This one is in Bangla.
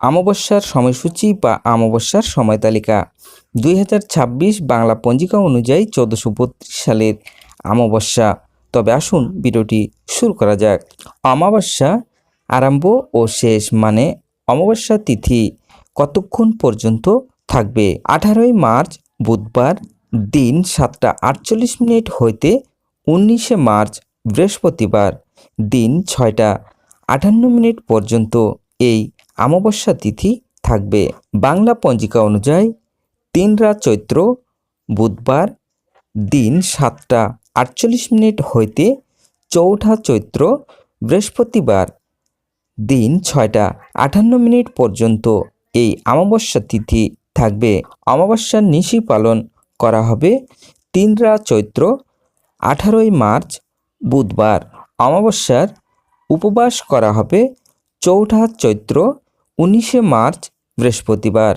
অমাবস্যার সময়সূচি বা অমাবস্যার সময় তালিকা 2026 বাংলা পঞ্জিকা অনুযায়ী 1432 সালের অমাবস্যা। তবে আসুন ভিডিওটি শুরু করা যাক। অমাবস্যা আরম্ভ ও শেষ মানে অমাবস্যা তিথি কতক্ষণ পর্যন্ত থাকবে? 18 মার্চ বুধবার দিন 7:48 হইতে 19 মার্চ বৃহস্পতিবার দিন 6:58 পর্যন্ত এই অমাবস্যা তিথি থাকবে। বাংলা পঞ্জিকা অনুযায়ী 3 চৈত্র বুধবার দিন 7:48 হইতে 4 চৈত্র বৃহস্পতিবার দিন 6:58 পর্যন্ত এই অমাবস্যা তিথি থাকবে। অমাবস্যার নিশি পালন করা হবে 3 চৈত্র 18 মার্চ বুধবার। অমাবস্যার উপবাস করা হবে 4 চৈত্র 19 মার্চ বৃহস্পতিবার।